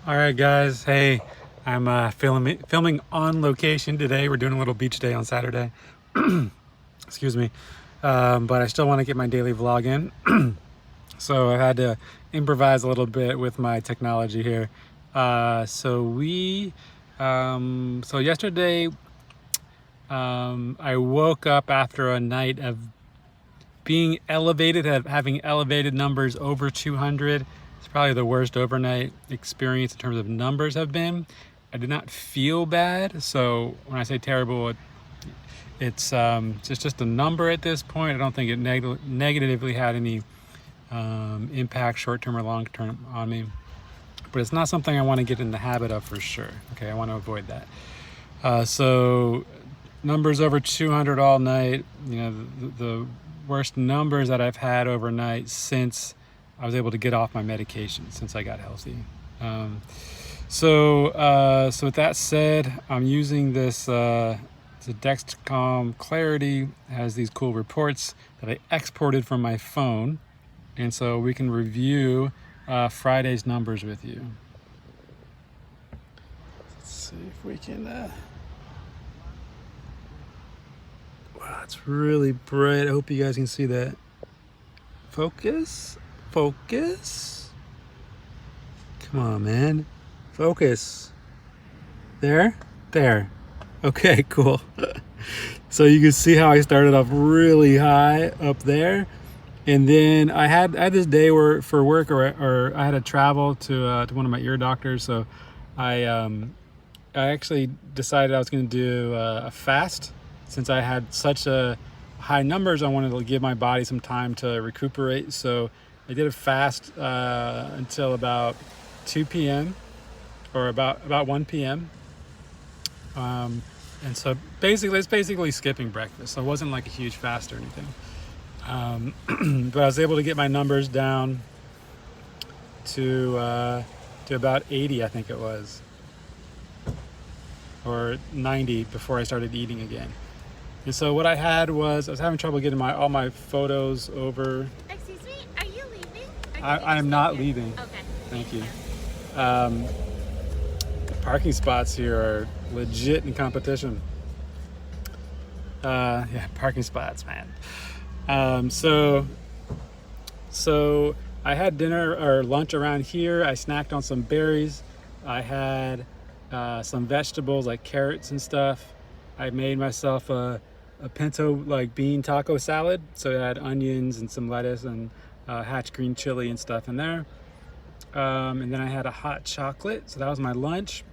All right, guys. Hey, I'm filming on location today. We're doing a little beach day on Saturday. Excuse me. But I still want to get my daily vlog in. So I had to improvise a little bit with my technology here. So yesterday, I woke up after a night of being elevated, having elevated numbers over 200. It's probably the worst overnight experience in terms of numbers have been. I did not feel bad, so when I say terrible, it's just a number at this point. I don't think it negatively had any impact, short-term or long-term, on me. But it's not something I want to get in the habit of for sure. Okay, I want to avoid that. So numbers over 200 all night. You know, the worst numbers that I've had overnight since I was able to get off my medication, since I got healthy. So with that said, I'm using this. It's a Dexcom Clarity. It has these cool reports that I exported from my phone, and so we can review Friday's numbers with you. Let's see if we can. Wow, it's really bright. I hope you guys can see that. Focus. Focus. Come on, man. Focus. There? There. Okay, cool. So you can see how I started off really high up there. And then I had this day where for work, or I had to travel to one of my ear doctors. So I actually decided I was going to do a fast. Since I had such a high numbers, I wanted to give my body some time to recuperate. So I did a fast until about 2 p.m. or about 1 p.m. And so basically, it's basically skipping breakfast. So it wasn't like a huge fast or anything. But I was able to get my numbers down to about 80, I think it was, or 90 before I started eating again. And so what I had was I was having trouble getting all my photos over. Excuse me, are you leaving? I am not leaving. Okay. Thank you. The parking spots here are legit in competition. Yeah, parking spots, man. So I had dinner or lunch around here. I snacked on some berries. I had some vegetables like carrots and stuff. I made myself a pinto like bean taco salad. So it had onions and some lettuce and hatch green chili and stuff in there. And then I had a hot chocolate. So that was my lunch.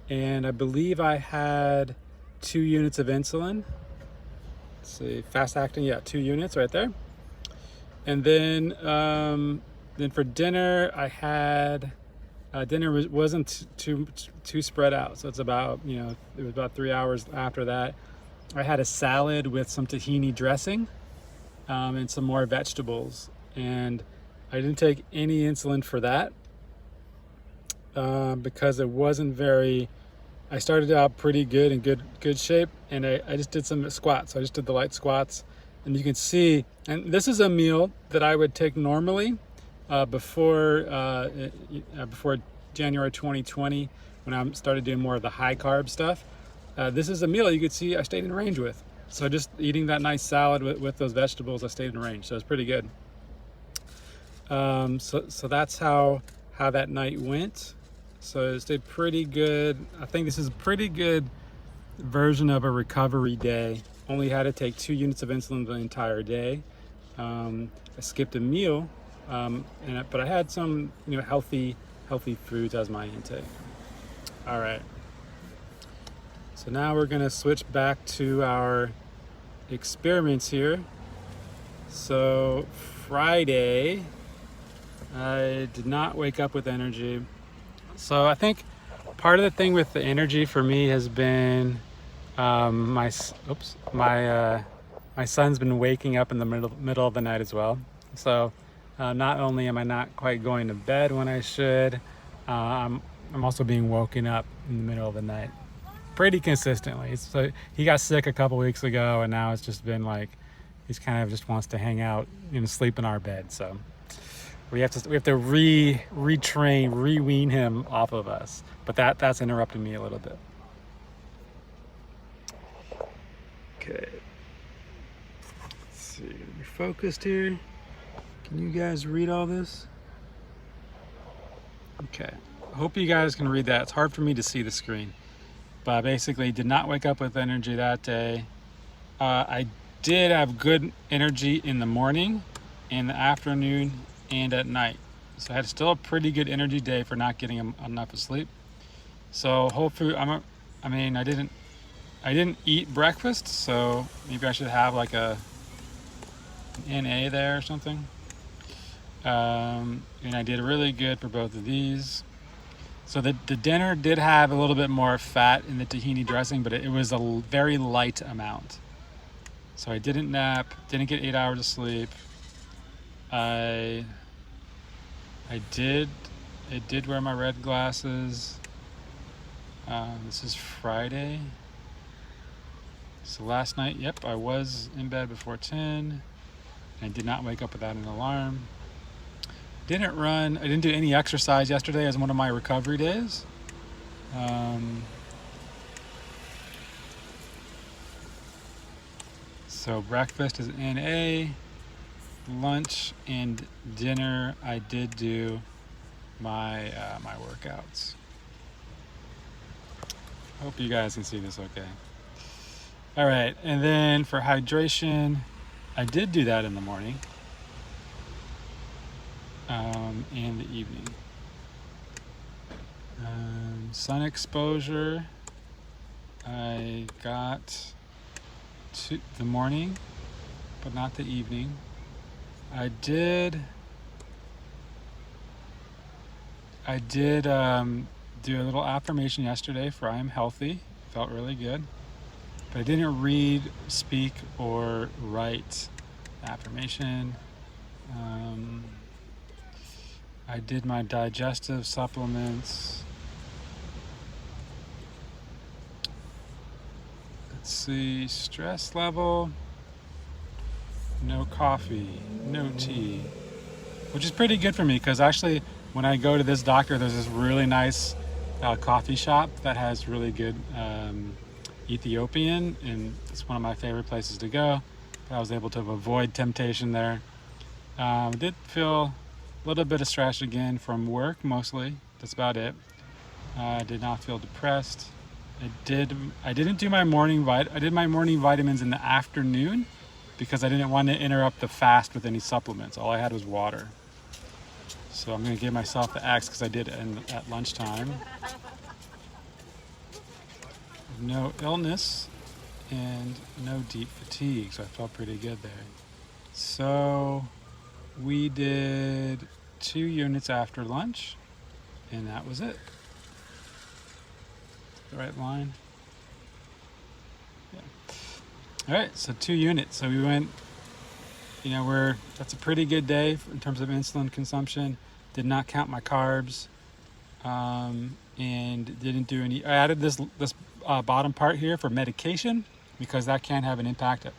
And I believe I had 2 units of insulin. Let's see, fast acting, yeah, 2 units right there. And then for dinner, I had dinner wasn't too spread out. So it's about, it was about 3 hours after that. I had a salad with some tahini dressing and some more vegetables. And I didn't take any insulin for that because it wasn't very. I started out pretty good in good shape, and I just did some squats. I just did the light squats, and you can see. And this is a meal that I would take normally before January 2020, when I started doing more of the high carb stuff. This is a meal you could see I stayed in range with. So just eating that nice salad with those vegetables, I stayed in range. So it's pretty good. So that's how that night went. So it stayed pretty good. I think this is a pretty good version of a recovery day. Only had to take 2 units of insulin the entire day. I skipped a meal, but I had some healthy foods as my intake. All right. So now we're gonna switch back to our experiments here. So Friday, I did not wake up with energy. So I think part of the thing with the energy for me has been my son's been waking up in the middle of the night as well. So not only am I not quite going to bed when I should, I'm also being woken up in the middle of the night pretty consistently. So he got sick a couple weeks ago, and now it's just been like he's kind of just wants to hang out and sleep in our bed. So We have to retrain, rewean him off of us. But that's interrupting me a little bit. Okay. Let's see. Be focused here. Can you guys read all this? Okay. I hope you guys can read that. It's hard for me to see the screen. But I basically did not wake up with energy that day. I did have good energy in the morning, in the afternoon, and at night. So I had still a pretty good energy day for not getting enough of sleep. So hopefully, I didn't eat breakfast, so maybe I should have like an NA there or something. And I did really good for both of these. So the dinner did have a little bit more fat in the tahini dressing, but it was a very light amount. So I didn't nap, didn't get 8 hours of sleep. I did wear my red glasses. This is Friday. So last night, yep, I was in bed before 10. I did not wake up without an alarm. I didn't do any exercise yesterday as one of my recovery days. So breakfast is NA, lunch and dinner I did do my workouts. Hope you guys can see this okay. All right, and then for hydration, I did do that in the morning. And the evening. Sun exposure, I got to the morning, but not the evening. I did do a little affirmation yesterday for I am healthy. Felt really good. But I didn't read, speak, or write affirmation. I did my digestive supplements. Let's see, stress level, no coffee, no tea, which is pretty good for me because actually when I go to this doctor, there's this really nice coffee shop that has really good Ethiopian, and it's one of my favorite places to go. But I was able to avoid temptation there. Did feel a little bit of stress again from work mostly. That's about it. Did not feel depressed. I didn't do my morning I did my morning vitamins in the afternoon because I didn't want to interrupt the fast with any supplements. All I had was water. So I'm going to give myself the X because I did it at lunchtime. No illness and no deep fatigue, so I felt pretty good there. So we did 2 units after lunch, and that was it. The right line? Yeah. All right, so 2 units. So we went, that's a pretty good day in terms of insulin consumption. Did not count my carbs, and didn't do any. I added this bottom part here for medication because that can have an impact at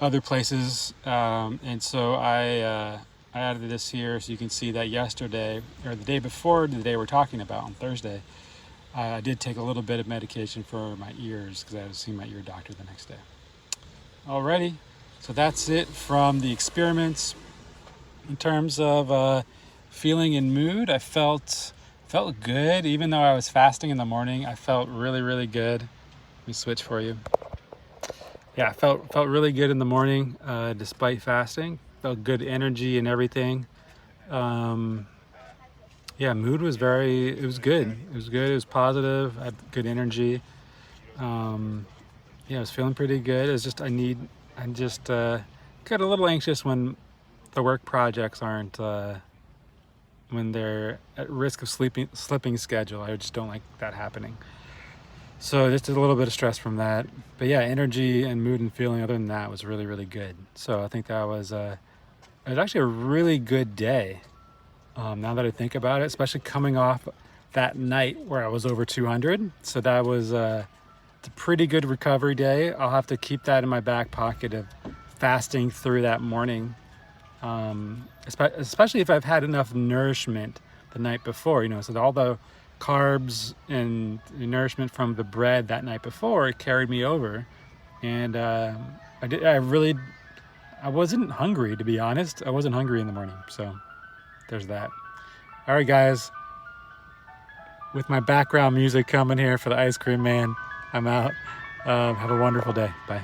other places, and so I added this here so you can see that yesterday or the day before the day we're talking about on Thursday, I did take a little bit of medication for my ears because I had to see my ear doctor the next day. Alrighty, so that's it from the experiments. In terms of feeling and mood, I felt good. Even though I was fasting in the morning, I felt really, really good. Let me switch for you. Yeah, I felt really good in the morning despite fasting. Felt good energy and everything. Mood was good. It was good. It was positive. I had good energy. I was feeling pretty good. It's just I just got a little anxious when the work projects aren't when they're at risk of slipping schedule. I just don't like that happening. So just a little bit of stress from that. But yeah, energy and mood and feeling other than that was really, really good. So I think that was it was actually a really good day. Now that I think about it, especially coming off that night where I was over 200. So that was it's a pretty good recovery day. I'll have to keep that in my back pocket of fasting through that morning especially if I've had enough nourishment the night before, so all the carbs and nourishment from the bread that night before, it carried me over. And I wasn't hungry, to be honest. I wasn't hungry in the morning. So there's that. All right, guys, with my background music coming here for the ice cream man, I'm out. Have a wonderful day. Bye.